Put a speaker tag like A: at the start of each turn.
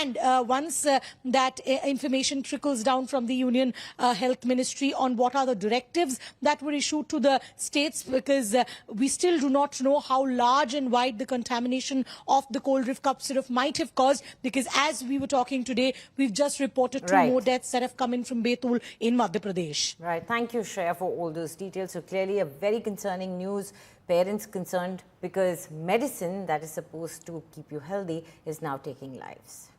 A: And once that information trickles down from the Union Health Ministry on what are the directives that were issued to the states, because we still do not know how large and wide the contamination of the cold reef cup syrup might have caused, because as we were talking today, we've just reported two more deaths that have come in from Betul in Madhya Pradesh.
B: Right. Thank you, Shreya, for all those details. So clearly a very concerning news. Parents concerned because medicine that is supposed to keep you healthy is now taking lives.